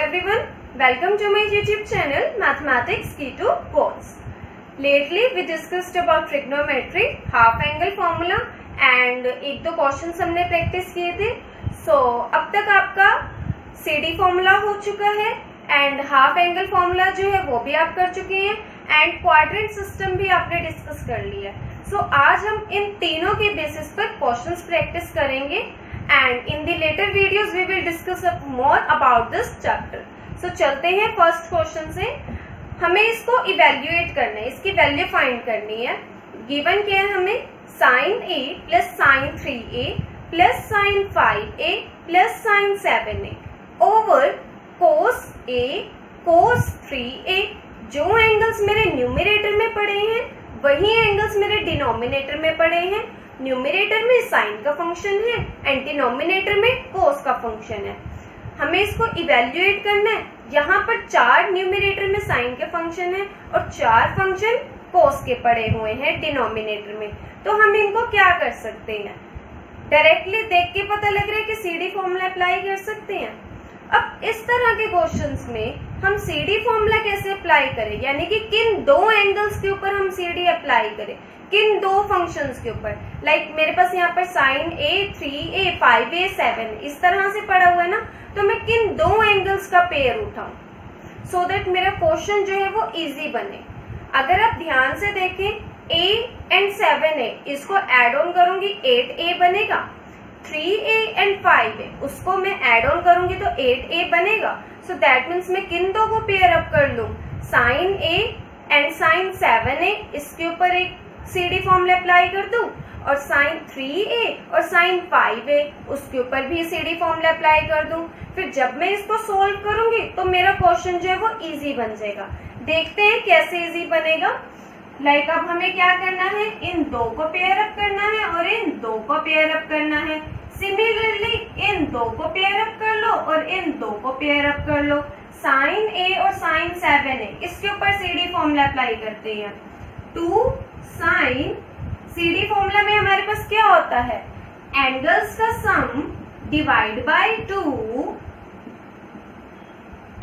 everyone, welcome to my YouTube channel Mathematics Key to Codes. Lately we discussed about trigonometry, half angle formula and एक दो questions हमने practice किए थे. अब तक आपका CD फॉर्मूला हो चुका है एंड हाफ एंगल फॉर्मूला जो है वो भी आप कर चुके हैं एंड क्वाड्रेंट सिस्टम भी आपने डिस्कस कर लिया. आज हम इन तीनों के बेसिस पर क्वेश्चंस प्रैक्टिस करेंगे and in the later videos we will discuss more about this chapter. चलते हैं फर्स्ट क्वेश्चन से. हमें इसको इवेल्युएट करना है, इसकी वैल्यू फाइंड करनी है. गिवन क्या है हमें, sin a plus sin 3a plus sin 5a plus sin 7a over cos a cos 3a. जो एंगल्स मेरे न्यूमरेटर में पड़े हैं वही एंगल्स मेरे डिनोमिनेटर में पड़े हैं. न्यूमरेटर में साइन का फंक्शन है एंड डिनोमिनेटर में कोस का फंक्शन है. हमें इसको इवेल्युएट करना है. यहाँ पर 4 न्यूमरेटर में साइन के फंक्शन है और 4 फंक्शन कोस के पड़े हुए हैं डिनोमिनेटर में. तो हम इनको क्या कर सकते हैं, डायरेक्टली देख के पता लग रहा है कि सीडी फॉर्मूला अप्लाई कर सकते हैं. अब इस तरह के क्वेश्चंस में हम सीडी फॉर्मूला कैसे अप्लाई करें, यानी कि किन दो एंगल्स के ऊपर हम सीडी अप्लाई करें, किन दो फंक्शंस के ऊपर. लाइक मेरे पास यहाँ पर sin a 3a 5a 7 इस तरह से पड़ा हुआ है ना, तो मैं किन दो एंगल्स का पेयर उठाऊं सो दैट मेरा क्वेश्चन जो है वो इजी बने. अगर आप ध्यान से देखें a एंड 7a इसको एड ऑन करूंगी 8a बनेगा. 3a एंड 5a उसको मैं एड ऑन करूंगी तो 8a बनेगा. सो दैट मीन्स मैं किन दो को पेयर अप कर लूं, sin a and sin 7a इसके ऊपर एक सीडी फॉर्मूला अप्लाई कर दूं और sin 3a और sin 5a उसके ऊपर भी सीडी फॉर्मूला अप्लाई कर दूं. फिर जब मैं इसको सोल्व करूंगी तो मेरा क्वेश्चन जो है वो इजी बन जाएगा. देखते हैं कैसे इजी बनेगा. लाइक अब हमें क्या करना है, इन दो को पेयर अप करना है और इन दो को पेयर अप करना है. सिमिलरली इन दो को पेयर अप कर लो और इन दो को पेयर अप कर लो. sin a और sin 7a इसके ऊपर सीडी फॉर्मूला अप्लाई करते हैं. 2 sin सीडी फॉर्मूला में हमारे पास क्या होता है, एंगल्स का सम डिवाइड बाय 2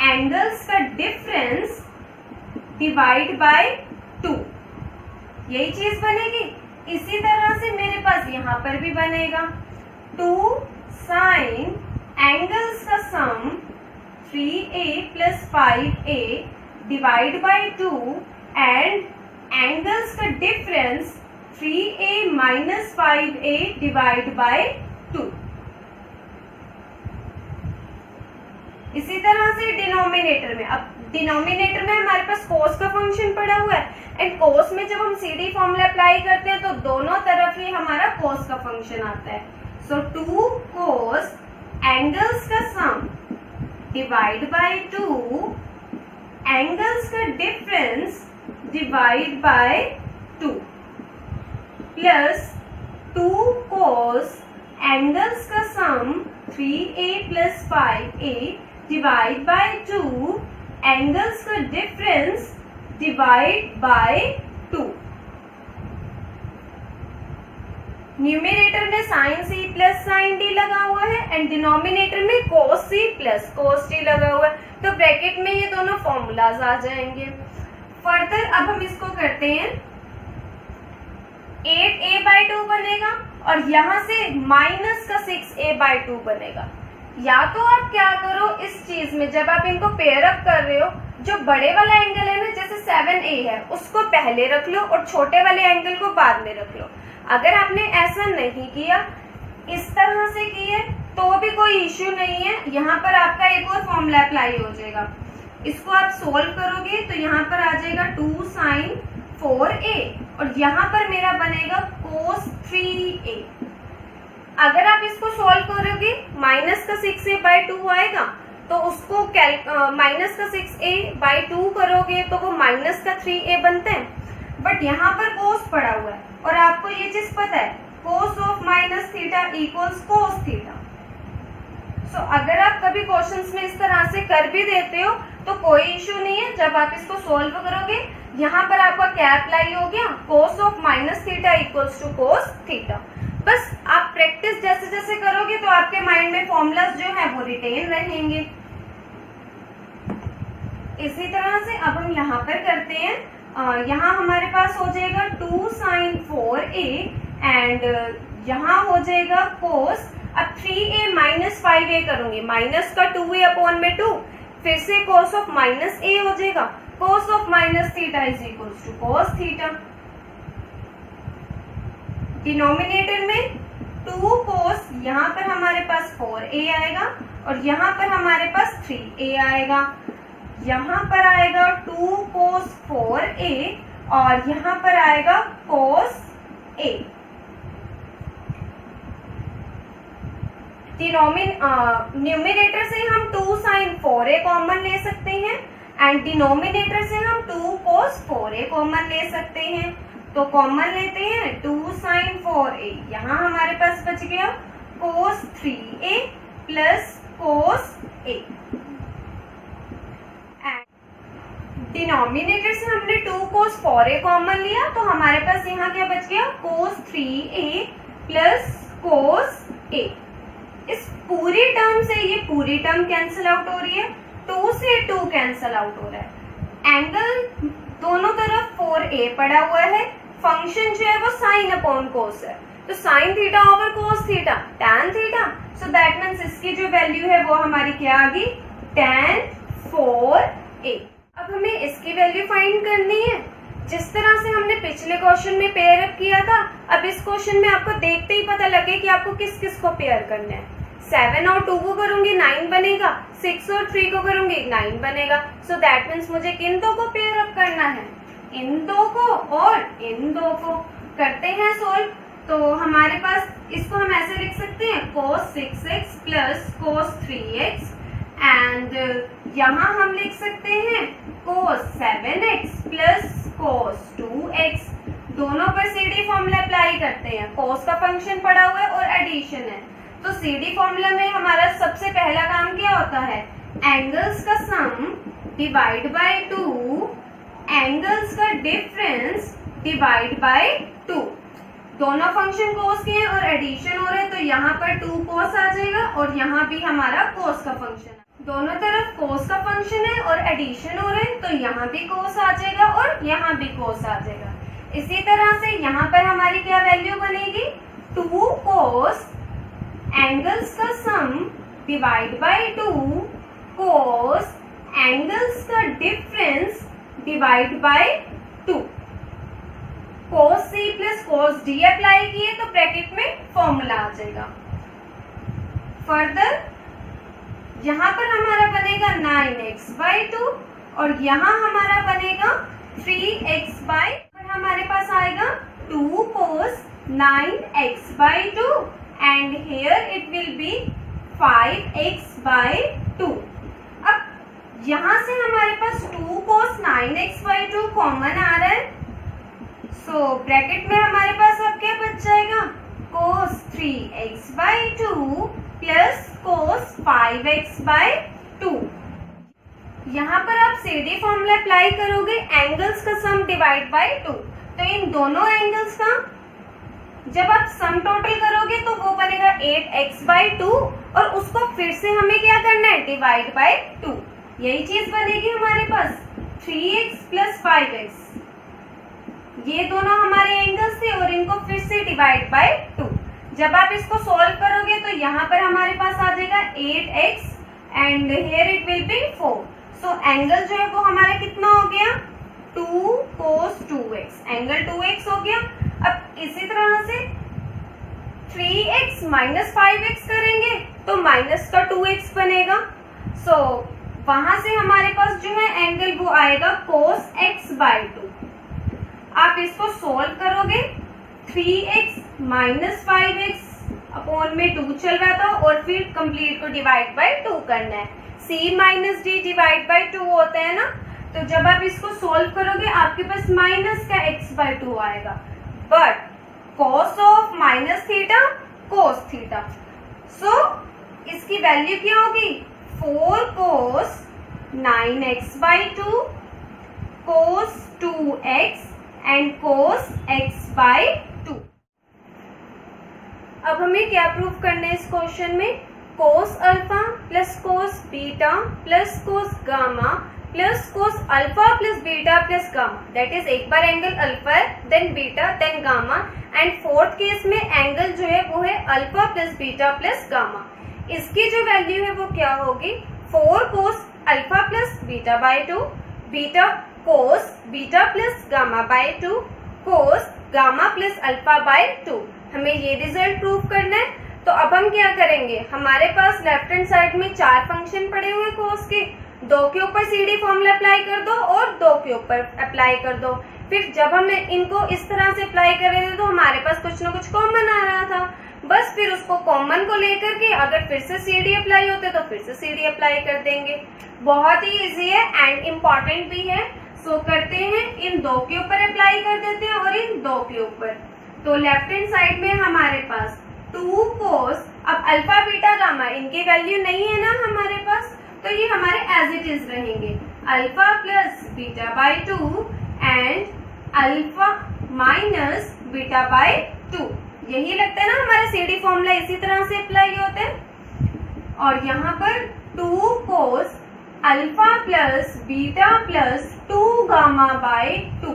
एंगल्स का डिफरेंस डिवाइड बाय 2. यही चीज बनेगी. इसी तरह से मेरे पास यहां पर भी बनेगा 2 sin एंगल्स का sum 3a plus 5a divide by 2 and angles का difference 3a minus 5a divide by 2. इसी तरह से डिनोमिनेटर में, अब डिनोमिनेटर में हमारे पास कोस का फंक्शन पड़ा हुआ है एंड कोस में जब हम सीडी फॉर्मूला अप्लाई करते हैं तो दोनों तरफ ही हमारा कोस का फंक्शन आता है. सो 2 कोस एंगल्स का सम डिवाइड बाय 2 एंगल्स का difference divide by 2 plus 2 cos angles का sum 3a plus 5a divide by 2 angles का डिफरेंस डिवाइड बाय 2. न्यूमरेटर में sin c plus sin d लगा हुआ है एंड डिनोमिनेटर में cos c plus cos d लगा हुआ है. तो ब्रैकेट में ये दोनों फॉर्मूलाज आ जाएंगे. फर्दर अब हम इसको करते हैं, 8a बाई 2 बनेगा और यहां से माइनस का 6a बाई 2 बनेगा. या तो आप क्या करो, इस चीज में जब आप इनको पेयर अप कर रहे हो, जो बड़े वाला एंगल है ना जैसे 7a है उसको पहले रख लो और छोटे वाले एंगल को बाद में रख लो. अगर आपने ऐसा नहीं किया, इस तरह से किए तो भी कोई इश्यू नहीं है. यहाँ पर आपका एक और फॉर्मूला अप्लाई हो जाएगा. इसको आप सोल्व करोगे तो यहाँ पर आ जाएगा 2 sin 4a और यहाँ पर मेरा बनेगा cos 3a. अगर आप इसको सोल्व करोगे माइनस का 6a बाई 2 आएगा तो उसको माइनस का 6a बाई 2 करोगे तो वो माइनस का 3a बनते हैं. बट यहाँ पर cos पड़ा हुआ है और आपको ये चीज पता है cos of minus theta equals cos theta. So अगर आप कभी क्वेश्चंस में इस तरह से कर भी देते हो तो कोई इश्यू नहीं है. जब आप इसको सोल्व करोगे यहाँ पर आपका क्या अप्लाई हो गया, cos of minus theta equals to cos theta. बस आप प्रैक्टिस जैसे जैसे करोगे तो आपके माइंड में फॉर्मूलाज जो है वो रिटेन रहेंगे. इसी तरह से अब हम यहाँ पर करते हैं, यहाँ हमारे पास हो जाएगा 2 sin 4a एंड यहाँ हो जाएगा cos, अब 3a माइनस 5a करूंगी, माइनस का 2a अपॉन में 2, फिर से cos ऑफ माइनस a हो जाएगा, cos of minus theta is equal to cos theta. Denominator में 2 cos, यहाँ पर हमारे पास 4a आएगा और यहाँ पर हमारे पास 3a आएगा, यहाँ पर आएगा 2 cos 4a और यहाँ पर आएगा cos a। न्यूमिनेटर से हम 2 sin 4a कॉमन ले सकते हैं एंड डिनोमिनेटर से हम 2 cos 4a कॉमन ले सकते हैं। तो कॉमन लेते हैं 2 sin 4a, यहाँ हमारे पास बच गया cos 3a plus cos a। Denominator से हमने 2 cos 4a कॉमन लिया तो हमारे पास यहाँ क्या बच गया cos 3a plus cos a। इस पूरी टर्म से ये पूरी टर्म कैंसिल आउट हो रही है, 2 से 2 कैंसिल आउट हो रहा है, एंगल दोनों तरफ 4a पड़ा हुआ है, फंक्शन जो है वो साइन अपॉन कोस है, तो sign theta over cos theta tan theta, so that means इसकी जो वैल्यू है वो हमारी क्या आ गई tan 4a। अब हमें इसकी वैल्यू फाइंड करनी है, जिस तरह से हमने पिछले क्वेश्चन में पेयर अप किया था, अब इस क्वेश्चन में आपको देखते ही पता लगे कि आपको किस किस को पेयर करना है। 7 और 2 को करूंगी 9 बनेगा, 6 और 3 को करूंगी 9 बनेगा, सो दैट मीन्स मुझे किन दो को पेयर अप करना है, इन दो को और इन दो को। करते हैं सोल्व, तो हमारे पास इसको हम ऐसे लिख सकते हैं cos 6x plus cos 3x and यहाँ हम लिख सकते हैं cos 7x plus cos 2x। दोनों पर CD फॉर्मूला अप्लाई करते हैं, cos का फंक्शन पड़ा हुआ है और एडिशन है, तो CD फॉर्मूला में हमारा सबसे पहला काम क्या होता है, एंगल्स का सम डिवाइड बाय 2, एंगल्स का डिफरेंस डिवाइड बाय 2। दोनों फंक्शन cos के हैं और एडिशन हो रहा है, तो यहाँ पर 2 cos आ जाएगा और यहाँ भी हमारा cos का फंक्शन है। दोनों तरफ cos का फंक्शन है और एडिशन हो रहा है, तो यहाँ भी cos आ जाएगा और यहाँ भी cos आ जाएगा। इसी तरह से यहाँ पर हमारी क्या वैल्यू बनेगी, 2 cos एंगल्स का सम डिवाइड बाय 2 cos एंगल्स का difference divide by 2। cos c plus cos d apply किए तो ब्रैकेट में फॉर्मूला आ जाएगा। फर्दर यहाँ पर हमारा बनेगा 9x/2 और यहाँ हमारा बनेगा 3x/, हमारे पास आएगा 2 cos 9x/2 and here it will B 5x/2। अब यहाँ से हमारे पास 2 cos 9x/2 कॉमन आ रहा है, सो ब्रैकेट में हमारे पास अब क्या बच जाएगा cos 3x/2 plus cos 5x/2। यहाँ पर आप CD फॉर्मूला अप्लाई करोगे, एंगल्स का सम डिवाइड बाय 2, तो इन दोनों एंगल्स का जब आप सम टोटल करोगे तो वो बनेगा 8x/2 और उसको फिर से हमें क्या करना है, डिवाइड बाय 2। यही चीज बनेगी हमारे पास 3x प्लस 5x। ये दोनों हमारे एंगल्स थे और इनको फिर से डिवाइड बाय 2। जब आप इसको सॉल्व करोगे तो यहाँ पर हमारे पास आ जाएगा 8x and here it will B 4। So angle जो है वो हमारा कितना हो गया, 2 cos 2x, एंगल 2x हो गया। अब इसी तरह से 3x माइनस 5x करेंगे तो माइनस का 2x बनेगा, सो वहां से हमारे पास जो है एंगल वो आएगा cos x/2। आप इसको सॉल्व करोगे, 3x माइनस 5x अपॉन में 2 चल रहा था और फिर कंप्लीट को डिवाइड बाय 2 करना है। c minus d divide by 2 होता है ना, तो जब आप इसको सॉल्व करोगे आपके पास माइनस का x/2 आएगा, but cos of minus theta cos theta, so इसकी वैल्यू क्या होगी, 4 cos 9x/2 cos 2x and cos x/2। अब हमें क्या प्रूव करना है इस क्वेश्चन में, cos alpha plus cos beta plus cos gamma plus cos alpha plus beta plus gamma, that is एक बार एंगल अल्फा है, then beta, then gamma, and fourth case में एंगल जो है वो है alpha plus beta plus gamma. इसकी जो वैल्यू है वो क्या होगी, 4 cos alpha plus beta by 2, beta cos beta plus gamma by 2, cos gamma plus alpha by 2। हमें ये रिजल्ट प्रूव करना है। तो अब हम क्या करेंगे, हमारे पास लेफ्ट हैंड साइड में 4 फंक्शन पड़े हुए कोस के, 2 के ऊपर सीडी फॉर्मूला अप्लाई कर दो और 2 के ऊपर अप्लाई कर दो। फिर जब हम इनको इस तरह से अप्लाई कर रहे थे तो हमारे पास कुछ ना कुछ कॉमन आ रहा था, बस फिर उसको कॉमन को लेकर के अगर फिर से सीडी अप्लाई होते तो फिर से सीडी अप्लाई कर देंगे। बहुत ही इजी है एंड इम्पॉर्टेंट भी है। सो करते हैं, इन 2 के ऊपर अप्लाई कर देते हैं और इन 2 के ऊपर। तो लेफ्ट हैंड साइड में हमारे पास 2 कोस, अब अल्फा बीटा गामा इनकी वैल्यू नहीं है ना हमारे पास, तो ये हमारे एज इट इज रहेंगे, alpha plus beta by 2 and alpha minus beta by 2। यही लगता है ना हमारा सीडी फॉर्मूला इसी तरह से अप्लाई होता है। और यहाँ पर 2 cos alpha plus beta plus 2 gamma by 2,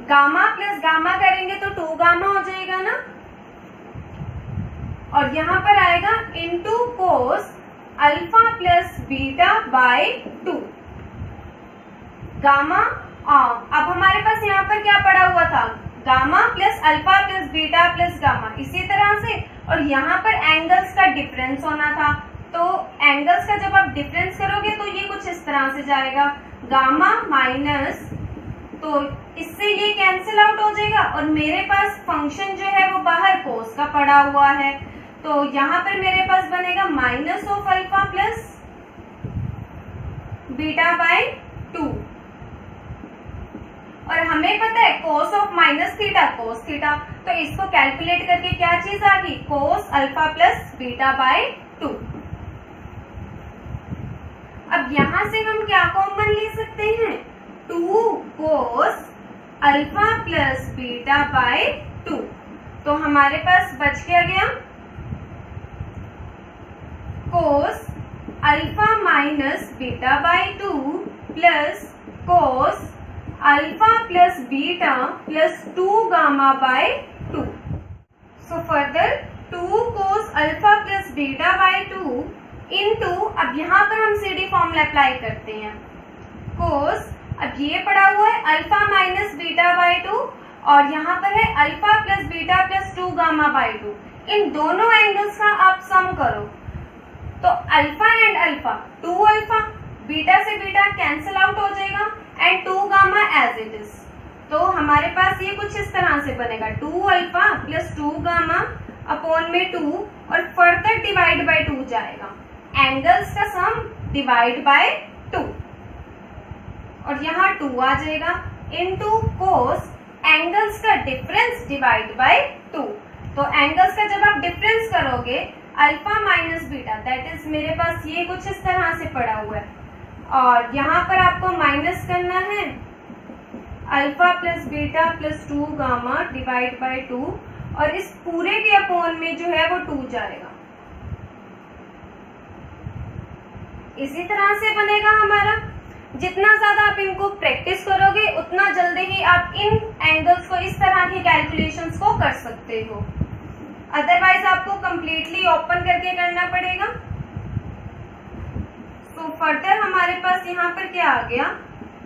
gamma plus gamma करेंगे तो 2 गामा हो जाएगा ना, और यहाँ पर आएगा into cos alpha plus beta by 2 gamma. अब हमारे पास यहाँ पर क्या पड़ा हुआ था, gamma plus alpha plus beta plus gamma, इसी तरह से। और यहाँ पर एंगल्स का डिफरेंस होना था, तो एंगल्स का जब आप डिफरेंस करोगे तो ये कुछ इस तरह से जाएगा, गामा माइनस, तो इससे ये कैंसिल आउट हो जाएगा और मेरे पास फंक्शन जो है वो बाहर कोस का पड़ा हुआ है, तो यहाँ पर मेरे पास बनेगा minus of alpha plus beta by 2। और हमें पता है कोस of minus theta cos theta, तो इसको कैलकुलेट करके क्या चीज आ गई, कोस अल्फा प्लस बीटा बाय 2। अब यहां से हम क्या कॉमन ले सकते हैं, 2 cos alpha plus beta by 2, तो हमारे पास बच क्या गया, cos alpha minus beta by 2 plus cos alpha plus beta plus 2 gamma by 2। So further 2 cos alpha plus beta by 2 into, अब यहाँ पर हम सीडी फॉर्मूला अप्लाई करते हैं, कोस, अब ये पड़ा हुआ है अल्फा माइनस बीटा बाय 2 और यहाँ पर है alpha plus beta plus 2 gamma by 2। इन दोनों एंगल्स का आप सम करो तो alpha and alpha, 2 alpha, beta से बीटा कैंसिल आउट हो जाएगा and 2 gamma as it is. तो हमारे पास ये कुछ इस तरह से बनेगा, 2 अल्फा प्लस 2 गामा अपॉन में 2 और फर्दर डिवाइड बाय 2 जाएगा, एंगल्स का सम डिवाइड बाय 2 और यहाँ 2 आ जाएगा इनटू कोस एंगल्स का डिफरेंस डिवाइड बाय 2। तो एंगल्स का जब आप डिफरेंस करोगे alpha minus beta, that is मेरे पास ये कुछ इस तरह से पड़ा हुआ है और यहाँ पर आपको माइनस करना है alpha plus beta plus 2 gamma divide by 2 और इस पूरे के अपॉन में जो है वो 2 जाएगा। इसी तरह से बनेगा हमारा। जितना ज्यादा आप इनको प्रैक्टिस करोगे उतना जल्दी ही आप इन एंगल्स को इस तरह की कैलकुलेशंस को कर सकते हो, अदरवाइज आपको कंप्लीटली ओपन करके करना पड़ेगा। तो फर्दर हमारे पास यहाँ पर क्या आ गया,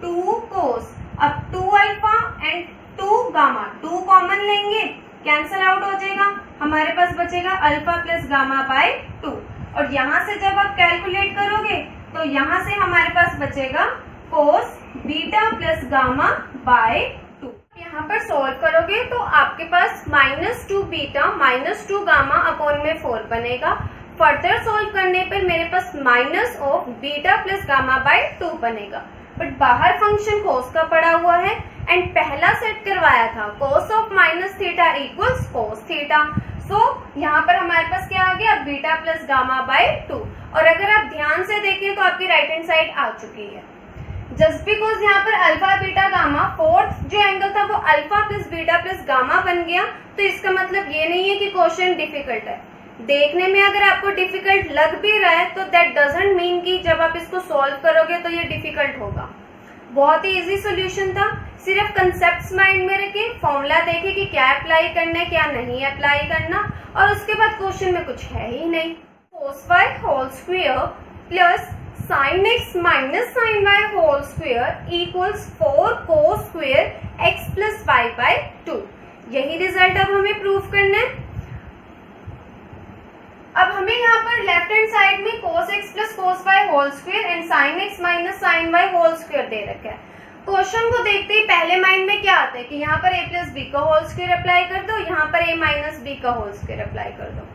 2 कोस, अब 2 अल्फा एंड 2 गामा, 2 कॉमन लेंगे कैंसिल आउट हो जाएगा, हमारे पास बचेगा अल्फा प्लस गामा बाय 2 और यहाँ से जब आप कैलकुलेट करोगे तो यहाँ से हमारे पास बचेगा cos beta plus gamma by 2। यहाँ पर सॉल्व करोगे तो आपके पास -2 बीटा -2 गामा अपॉन में 4 बनेगा। फर्दर सॉल्व करने पर मेरे पास minus of beta plus gamma by 2 बनेगा, बट बाहर फंक्शन कोस का पड़ा हुआ है एंड पहला सेट करवाया था cos of minus theta equals cos theta. So यहाँ पर हमारे पास क्या आ गया, बीटा प्लस गामा बाय 2। और अगर आप ध्यान से देखें तो आपकी राइट हैंड साइड आ चुकी है, जस्ट बिकॉज यहाँ पर अल्फा बीटा गामा, फोर्थ जो एंगल था वो alpha plus beta plus gamma बन गया, तो इसका मतलब ये नहीं है कि क्वेश्चन डिफिकल्ट है। देखने में अगर आपको डिफिकल्ट लग भी रहा है तो दैट डजंट मीन कि जब आप इसको सॉल्व करोगे तो ये डिफिकल्ट होगा। बहुत ही इजी सॉल्यूशन था। सिर्फ कंसेप्ट्स माइंड में रखें, फॉर्मूला देखें कि क्या अप्लाई करना है क्या नहीं अप्लाई करना, और उसके बाद क्वेश्चन में कुछ है ही नहीं। cos y whole square plus sin x minus sin y whole square equals 4 cos square x plus y by 2। यही रिजल्ट अब हमें प्रूव करना है। अब हमें यहाँ पर लेफ्ट हैंड साइड में cos x plus cos y whole square and sin x minus sin y whole square दे रखा है। क्वेश्चन को देखते ही पहले माइंड में क्या आता है कि यहाँ पर a प्लस बी का होल स्क्वायर अप्लाई कर दो, यहाँ पर a माइनस बी का होल स्क्वायर अप्लाई कर दो।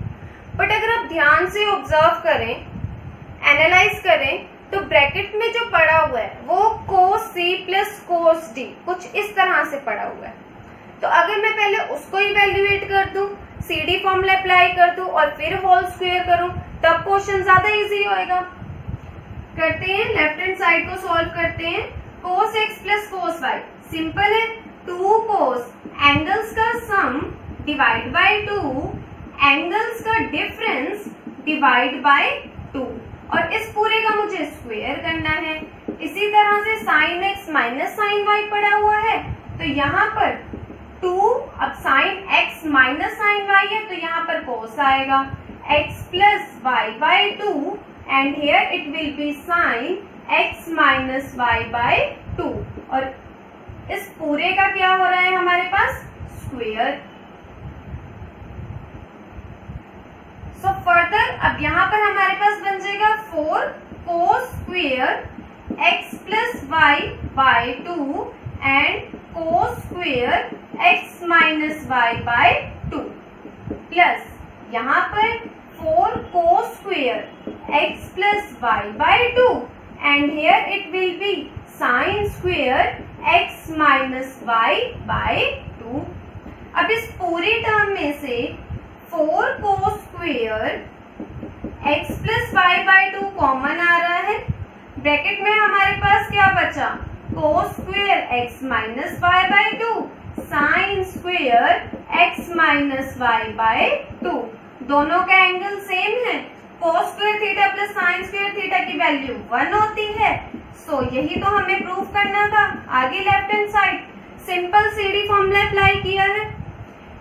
बट अगर आप ध्यान से ऑब्जर्व करें, एनालाइज करें, तो ब्रैकेट में जो पड़ा हुआ है वो cos c plus cos d कुछ इस तरह से पड़ा हुआ है। तो अगर मैं पहले उसको इवेल्युएट कर दूं, CD फॉर्मूला अप्लाई कर दूं और फिर होल स्क्वायर करूं, तब क्वेश्चन ज्यादा इजी होएगा। करते हैं, लेफ्ट हैंड साइड को सॉल्व करते हैं। cos x plus cos y simple है, 2 cos एंगल्स का सम डिवाइड बाय 2 एंगल्स का डिफरेंस डिवाइड बाय 2, और इस पूरे का मुझे स्क्वायर करना है। इसी तरह से sin x minus sin y पड़ा हुआ है, तो यहाँ पर 2, अब sin x minus sin y है तो यहाँ पर cos आएगा, x plus y by 2 and here it will be sin x minus y by 2, और इस पूरे का क्या हो रहा है हमारे पास स्क्वायर। सो फर्दर अब यहाँ पर हमारे पास बन जाएगा 4 cos square x plus y by 2 and cos square x minus y by 2 plus यहाँ पर 4 cos square x plus y by 2 and here it will be sin square x minus y by 2। अब इस पूरे term में से 4 cos square x plus y by 2 common आ रहा है। ब्रैकेट में हमारे पास क्या बचा, cos square x minus y by 2 sin square x minus y by 2। दोनों का एंगल सेम है, cos square theta plus sin square theta की वैल्यू 1 होती है। सो यही तो हमें प्रूव करना था। आगे left hand side simple CD formula apply किया है।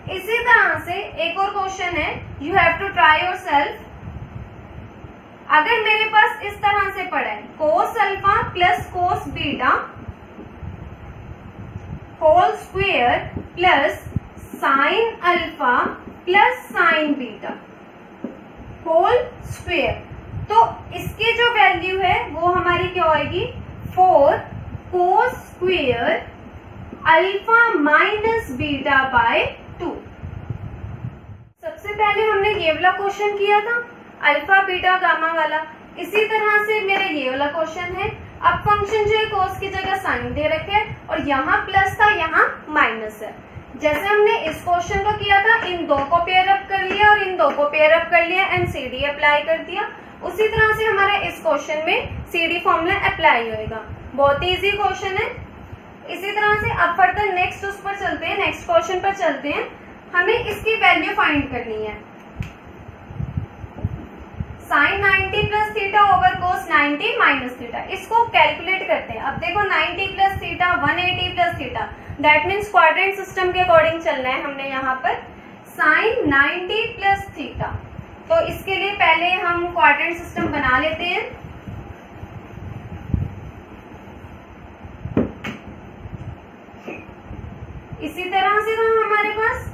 इसी तरह से एक और क्वेश्चन है, you have to try yourself. अगर मेरे पास इस तरह से पड़ा है cos alpha plus cos beta whole square plus sin alpha plus sin beta whole square, तो इसके जो वैल्यू है वो हमारी क्या होगी, 4 cos square alpha minus beta by 2। सबसे पहले हमने ये वाला क्वेश्चन किया था अल्फा बीटा गामा वाला, इसी तरह से मेरा ये वाला क्वेश्चन है। अब फंक्शन जो है cos की जगह साइन दे रखे है और यहाँ प्लस था यहाँ माइनस है। जैसे हमने इस क्वेश्चन को किया था, इन दो को पेयर अप कर लिया और इन दो को पेयर अप कर लिया एंड CD अप्लाई कर दिया, उसी तरह से हमारा इस क्वेश्चन में CD फॉर्मूला अप्लाई होएगा। बहुत ही इजी क्वेश्चन है। इसी तरह से अब फर्दर नेक्स्ट उस पर चलते हैं, नेक्स्ट क्वेश्चन पर चलते हैं। हमें इसकी वैल्यू फाइंड करनी है। sin 90 plus theta over cos 90 minus theta, इसको कैलकुलेट करते हैं। अब देखो 90 plus theta 180 plus theta, that means quadrant system के अकॉर्डिंग चलना है हमने यहाँ पर। sin 90 प्लस थीटा, तो इसके लिए पहले हम क्वाड्रेंट सिस्टम बना लेते हैं। इसी तरह से था हमारे पास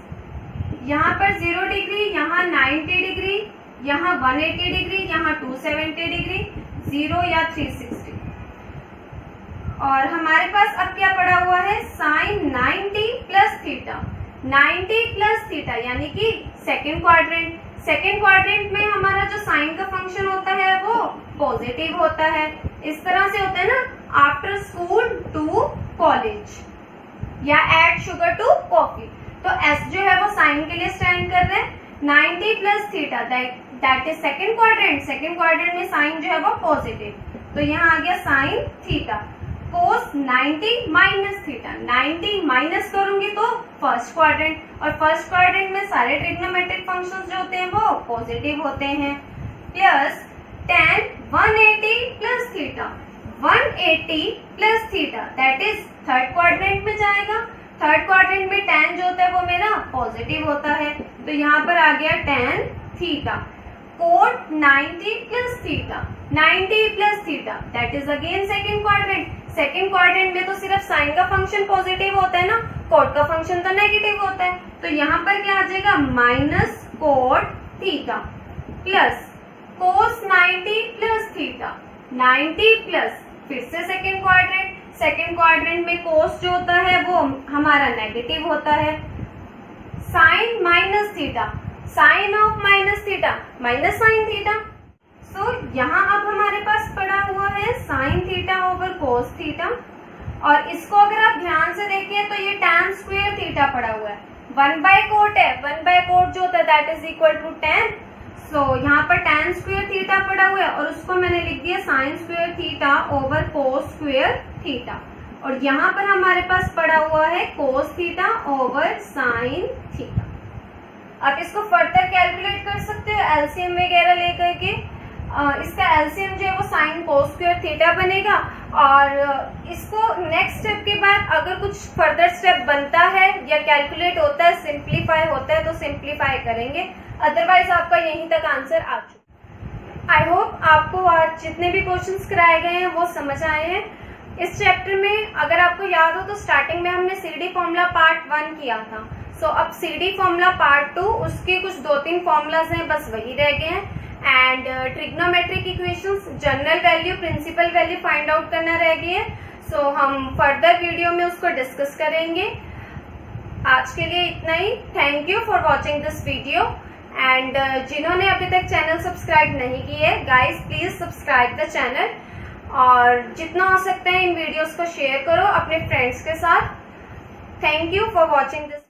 यहाँ पर 0 डिग्री, यहाँ 90 डिग्री, यहाँ 180 डिग्री, यहाँ 270 डिग्री, 0 या 360, और हमारे पास अब क्या पड़ा हुआ है sin 90 plus theta. 90 plus theta यानी कि सेकेंड क्वाड्रेंट। सेकेंड क्वाड्रेंट में हमारा जो साइन का फंक्शन होता है वो पॉजिटिव होता है। इस तरह से होता है ना, आफ्टर स्कूल टू कॉलेज या एड शुगर टू कॉफी, तो एस जो है वो साइन के लिए स्टैंड कर रहे हैं। 90 plus theta that is second quadrant. Second quadrant में साइन जो है वो पॉजिटिव, तो यहाँ आ गया साइन थीटा। कोस 90 माइनस थीटा, 90 माइनस करूंगी तो फर्स्ट क्वाड्रेंट, और फर्स्ट क्वाड्रेंट में सारे ट्रिग्नोमेट्रिक फंक्शंस जो होते हैं वो पॉजिटिव होते हैं, plus tan 180 plus theta, 180 plus theta that is third quadrant में जाएगा। थर्ड क्वाड्रेंट में tan जो होता है वो मेरा पॉजिटिव होता है, तो यहाँ पर आ गया tan theta. Cot 90 plus theta, 90 plus theta that is again second quadrant. Second quadrant में तो सिर्फ साइन का फंक्शन पॉजिटिव होता है ना, कोट का फंक्शन तो नेगेटिव होता है, तो यहाँ पर क्या आ जाएगा minus cot theta plus cos 90 plus theta, 90 plus फिर से सेकेंड क्वाड्रेंट। सेकेंड क्वाड्रेंट में कोस जो होता है वो हमारा नेगेटिव होता है, sine minus theta, sine of minus theta minus sine theta. So यहाँ अब हमारे पास पड़ा हुआ है sine theta over cos theta, और इसको अगर आप ध्यान से देखिए तो ये tan स्क्वायर थीटा पड़ा हुआ है, 1 बाय कोट है, 1 बाय कोट जो होता है that is equal to tan। So यहाँ पर tan स्क्वायर थीटा पड़ा हुआ है और उसको मैंने लिख दिया sine square theta over cos square theta, और यहाँ पर हमारे पास पड़ा हुआ है cos theta over sine theta. आप इसको फर्दर कैलकुलेट कर सकते हो एलसीएम वगैरह लेकर के। इसका एलसीएम जो है वो साइन कोस स्क्वायर थीटा बनेगा, और इसको नेक्स्ट स्टेप के बाद अगर कुछ फर्दर स्टेप बनता है या कैलकुलेट होता है, सिंप्लीफाई होता है तो सिंप्लीफाई करेंगे, अदरवाइज आपका यहीं तक आंसर आ चुका। आई होप आपको आज जितने भी क्वेश्चंस कराए गए हैं वो समझ आए हैं। इस चैप्टर में अगर आपको याद हो तो स्टार्टिंग में हमने सीडी फॉर्मूला पार्ट 1 किया था। सो अब सीडी फॉर्मूला पार्ट 2, उसके कुछ 2-3 फॉर्मूलाज हैं बस वही रह गए हैं, and trigonometric equations, general value, principal value find out करना रह गई है। सो हम फर्दर वीडियो में उसको डिस्कस करेंगे। आज के लिए इतना ही। Thank you for watching this video, and जिन्होंने अभी तक चैनल सब्सक्राइब नहीं किए है guys please subscribe the channel, और जितना हो सकता है इन वीडियोस को शेयर करो अपने फ्रेंड्स के साथ। Thank you for watching this.